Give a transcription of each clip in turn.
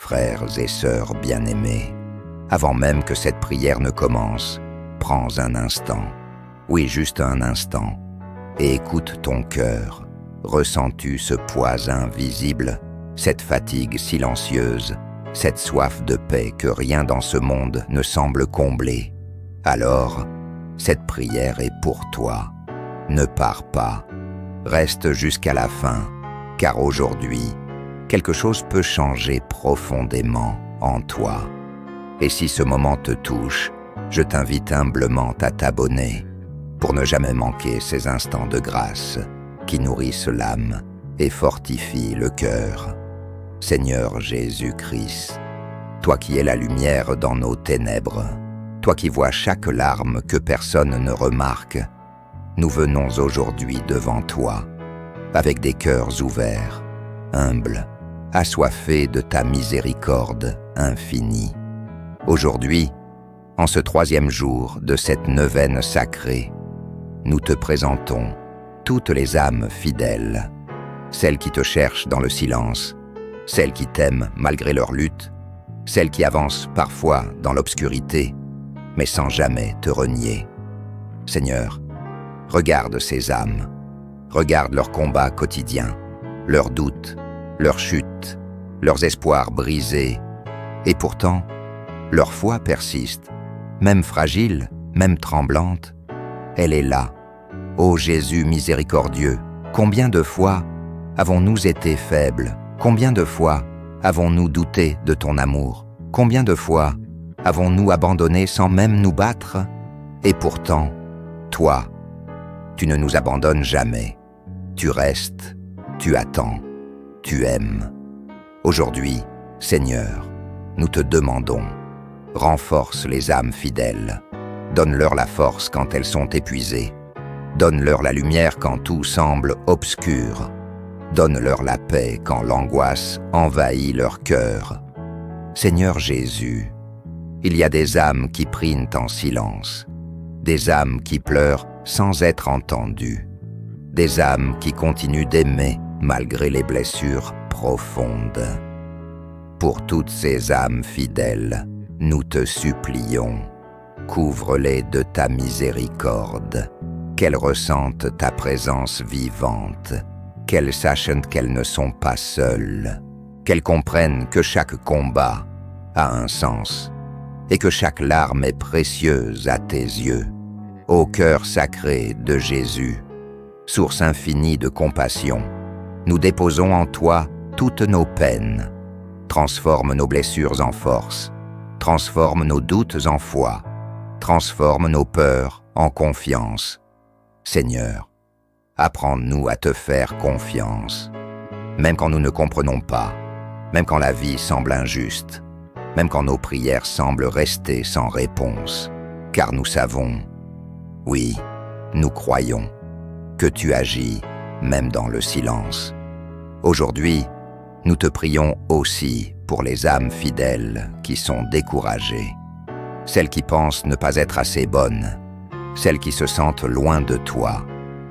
frères et sœurs bien-aimés, avant même que cette prière ne commence, prends un instant, oui juste un instant, et écoute ton cœur. Ressens-tu ce poids invisible, cette fatigue silencieuse, cette soif de paix que rien dans ce monde ne semble combler? Alors, cette prière est pour toi. Ne pars pas, reste jusqu'à la fin, car aujourd'hui, quelque chose peut changer profondément en toi. Et si ce moment te touche, je t'invite humblement à t'abonner pour ne jamais manquer ces instants de grâce qui nourrissent l'âme et fortifient le cœur. Seigneur Jésus-Christ, toi qui es la lumière dans nos ténèbres, toi qui vois chaque larme que personne ne remarque, nous venons aujourd'hui devant toi, avec des cœurs ouverts, humbles, assoiffés de ta miséricorde infinie. Aujourd'hui, en ce 3e jour de cette neuvaine sacrée, nous te présentons toutes les âmes fidèles, celles qui te cherchent dans le silence, celles qui t'aiment malgré leur lutte, celles qui avancent parfois dans l'obscurité, mais sans jamais te renier. Seigneur, regarde ces âmes, regarde leurs combats quotidiens, leurs doutes, leurs chutes, leurs espoirs brisés, et pourtant, leur foi persiste, même fragile, même tremblante, elle est là. Ô Jésus miséricordieux, combien de fois avons-nous été faibles? Combien de fois avons-nous douté de ton amour? Combien de fois avons-nous abandonné sans même nous battre? Et pourtant, toi, tu ne nous abandonnes jamais. Tu restes, tu attends, tu aimes. Aujourd'hui, Seigneur, nous te demandons, renforce les âmes fidèles. Donne-leur la force quand elles sont épuisées. Donne-leur la lumière quand tout semble obscur. Donne-leur la paix quand l'angoisse envahit leur cœur. Seigneur Jésus, il y a des âmes qui prient en silence, des âmes qui pleurent sans être entendues, des âmes qui continuent d'aimer malgré les blessures profondes. Pour toutes ces âmes fidèles, nous te supplions, couvre-les de ta miséricorde, qu'elles ressentent ta présence vivante, qu'elles sachent qu'elles ne sont pas seules, qu'elles comprennent que chaque combat a un sens et que chaque larme est précieuse à tes yeux. Ô cœur sacré de Jésus, source infinie de compassion, nous déposons en toi toutes nos peines. Transforme nos blessures en force, transforme nos doutes en foi, transforme nos peurs en confiance. Seigneur, apprends-nous à te faire confiance, même quand nous ne comprenons pas, même quand la vie semble injuste, même quand nos prières semblent rester sans réponse, car nous savons, oui, nous croyons, que tu agis même dans le silence. Aujourd'hui, nous te prions aussi pour les âmes fidèles qui sont découragées, celles qui pensent ne pas être assez bonnes, celles qui se sentent loin de toi,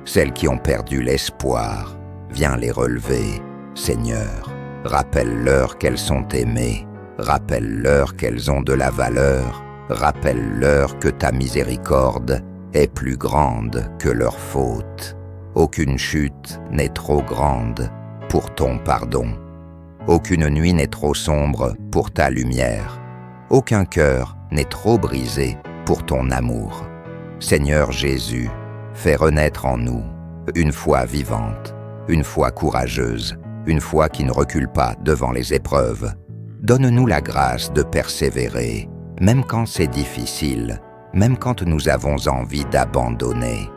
celles qui ont perdu l'espoir. Viens les relever, Seigneur. Rappelle-leur qu'elles sont aimées, rappelle-leur qu'elles ont de la valeur, rappelle-leur que ta miséricorde est plus grande que leurs fautes. Aucune chute n'est trop grande pour ton pardon. Aucune nuit n'est trop sombre pour ta lumière. Aucun cœur n'est trop brisé pour ton amour. Seigneur Jésus, fais renaître en nous une foi vivante, une foi courageuse, une foi qui ne recule pas devant les épreuves. Donne-nous la grâce de persévérer, même quand c'est difficile, même quand nous avons envie d'abandonner.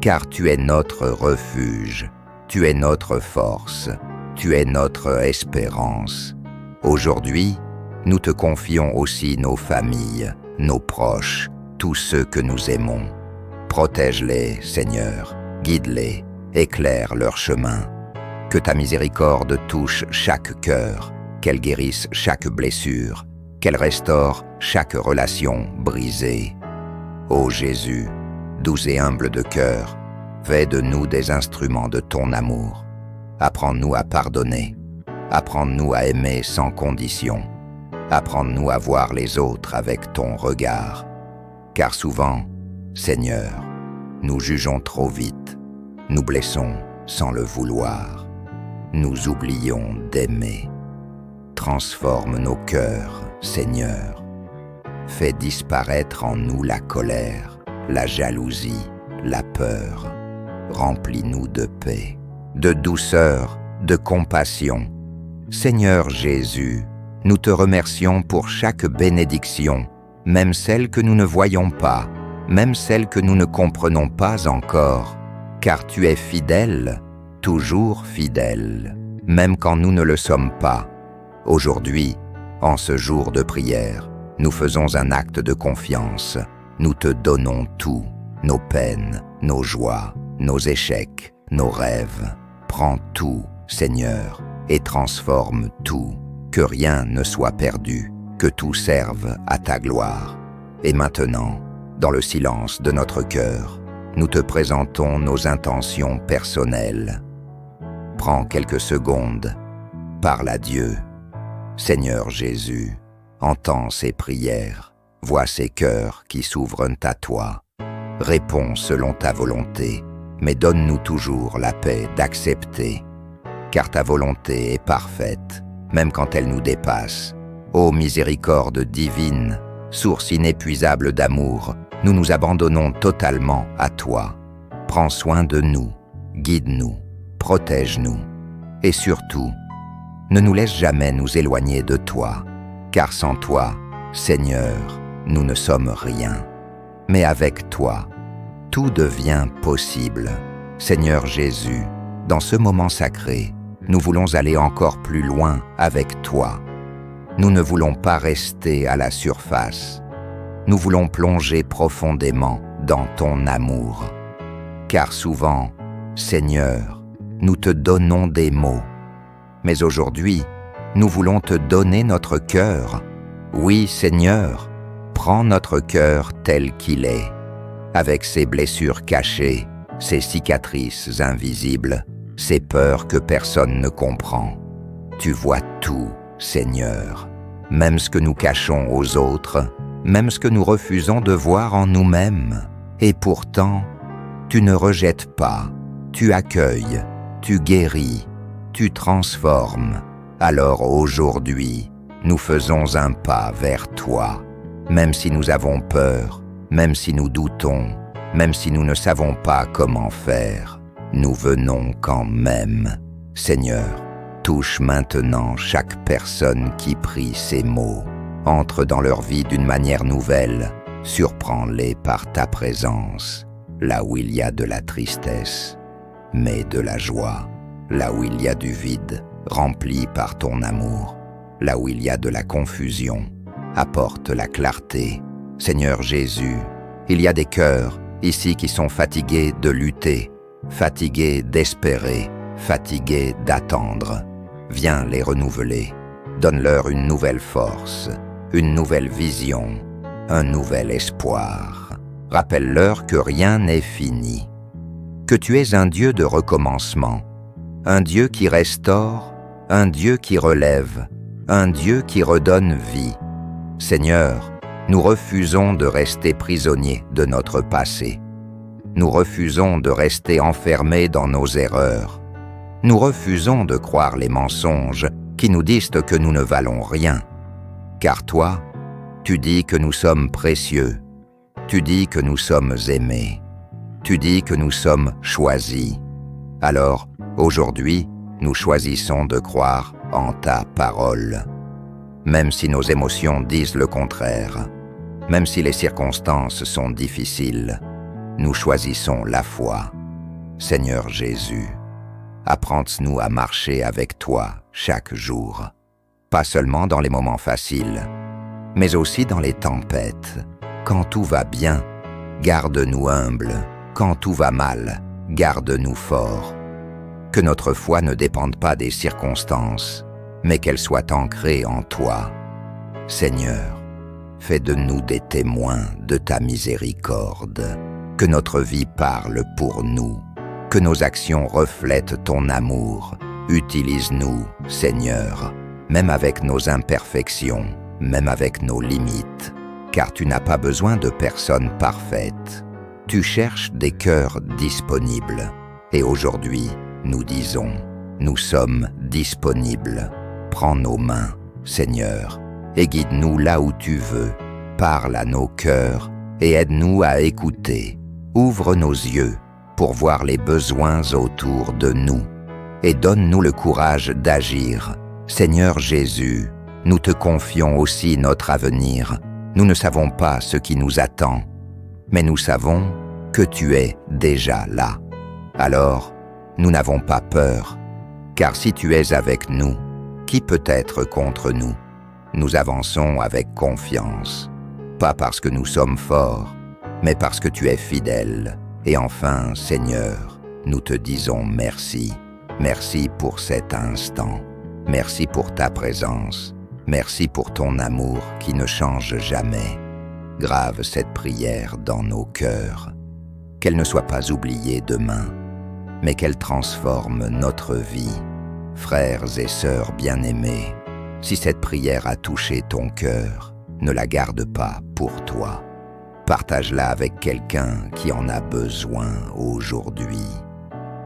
Car tu es notre refuge, tu es notre force, tu es notre espérance. Aujourd'hui, nous te confions aussi nos familles, nos proches, tous ceux que nous aimons. Protège-les, Seigneur, guide-les, éclaire leur chemin. Que ta miséricorde touche chaque cœur, qu'elle guérisse chaque blessure, qu'elle restaure chaque relation brisée. Ô Jésus, doux et humble de cœur, fais de nous des instruments de ton amour. Apprends-nous à pardonner, apprends-nous à aimer sans condition, Apprends-nous à voir les autres avec ton regard. Car souvent, Seigneur, nous jugeons trop vite, nous blessons sans le vouloir, nous oublions d'aimer. Transforme nos cœurs, Seigneur. Fais disparaître en nous la colère, la jalousie, la peur. Remplis-nous de paix, de douceur, de compassion. Seigneur Jésus, nous te remercions pour chaque bénédiction, même celle que nous ne voyons pas, même celle que nous ne comprenons pas encore, car tu es fidèle, toujours fidèle, même quand nous ne le sommes pas. Aujourd'hui, en ce jour de prière, nous faisons un acte de confiance. Nous te donnons tout, nos peines, nos joies, nos échecs, nos rêves. Prends tout, Seigneur, et transforme tout, que rien ne soit perdu, que tout serve à ta gloire. Et maintenant, dans le silence de notre cœur, nous te présentons nos intentions personnelles. Prends quelques secondes, parle à Dieu. Seigneur Jésus, entends ces prières, vois ces cœurs qui s'ouvrent à toi. Réponds selon ta volonté, mais donne-nous toujours la paix d'accepter. Car ta volonté est parfaite, même quand elle nous dépasse. Ô miséricorde divine, source inépuisable d'amour, nous nous abandonnons totalement à toi. Prends soin de nous, guide-nous, protège-nous. Et surtout, ne nous laisse jamais nous éloigner de toi, car sans toi, Seigneur, nous ne sommes rien. Mais avec toi, tout devient possible. Seigneur Jésus, dans ce moment sacré, nous voulons aller encore plus loin avec toi. Nous ne voulons pas rester à la surface. Nous voulons plonger profondément dans ton amour. Car souvent, Seigneur, nous te donnons des mots. Mais aujourd'hui, nous voulons te donner notre cœur. Oui, Seigneur, prends notre cœur tel qu'il est, avec ses blessures cachées, ses cicatrices invisibles, ses peurs que personne ne comprend. Tu vois tout, Seigneur, même ce que nous cachons aux autres, même ce que nous refusons de voir en nous-mêmes. Et pourtant, tu ne rejettes pas, tu accueilles, tu guéris, tu transformes. Alors aujourd'hui, nous faisons un pas vers toi, même si nous avons peur, même si nous doutons, même si nous ne savons pas comment faire. Nous venons quand même. Seigneur, touche maintenant chaque personne qui prie ces mots. Entre dans leur vie d'une manière nouvelle. Surprends-les par ta présence, là où il y a de la tristesse, mais de la joie. Là où il y a du vide, rempli par ton amour. Là où il y a de la confusion, apporte la clarté. Seigneur Jésus, il y a des cœurs ici qui sont fatigués de lutter, fatigués d'espérer, fatigués d'attendre. Viens les renouveler. Donne-leur une nouvelle force, une nouvelle vision, un nouvel espoir. Rappelle-leur que rien n'est fini, que tu es un Dieu de recommencement, un Dieu qui restaure, un Dieu qui relève, un Dieu qui redonne vie. Seigneur, nous refusons de rester prisonniers de notre passé. Nous refusons de rester enfermés dans nos erreurs. Nous refusons de croire les mensonges qui nous disent que nous ne valons rien. Car toi, tu dis que nous sommes précieux. Tu dis que nous sommes aimés. Tu dis que nous sommes choisis. Alors, aujourd'hui, nous choisissons de croire en ta parole. Même si nos émotions disent le contraire, même si les circonstances sont difficiles, nous choisissons la foi. Seigneur Jésus, apprends-nous à marcher avec toi chaque jour, pas seulement dans les moments faciles, mais aussi dans les tempêtes. Quand tout va bien, garde-nous humbles. Quand tout va mal, garde-nous forts. Que notre foi ne dépende pas des circonstances, mais qu'elle soit ancrée en toi. Seigneur, fais de nous des témoins de ta miséricorde. Que notre vie parle pour nous, que nos actions reflètent ton amour. Utilise-nous, Seigneur, même avec nos imperfections. même avec nos limites, car tu n'as pas besoin de personnes parfaites. Tu cherches des cœurs disponibles. Et aujourd'hui, nous disons, nous sommes disponibles. Prends nos mains, Seigneur, et guide-nous là où tu veux. Parle à nos cœurs et aide-nous à écouter. Ouvre nos yeux pour voir les besoins autour de nous. Et donne-nous le courage d'agir. Seigneur Jésus, nous te confions aussi notre avenir. Nous ne savons pas ce qui nous attend, mais nous savons que tu es déjà là. Alors, nous n'avons pas peur, car si tu es avec nous, qui peut être contre nous? Nous avançons avec confiance, pas parce que nous sommes forts, mais parce que tu es fidèle. Et enfin, Seigneur, nous te disons merci. Merci pour cet instant. Merci pour ta présence. Merci pour ton amour qui ne change jamais. Grave cette prière dans nos cœurs. Qu'elle ne soit pas oubliée demain, mais qu'elle transforme notre vie. Frères et sœurs bien-aimés, si cette prière a touché ton cœur, ne la garde pas pour toi. Partage-la avec quelqu'un qui en a besoin aujourd'hui.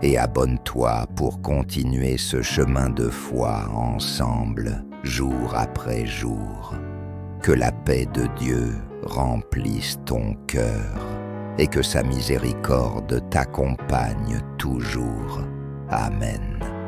Et abonne-toi pour continuer ce chemin de foi ensemble, jour après jour. Que la paix de Dieu remplisse ton cœur et que sa miséricorde t'accompagne toujours. Amen.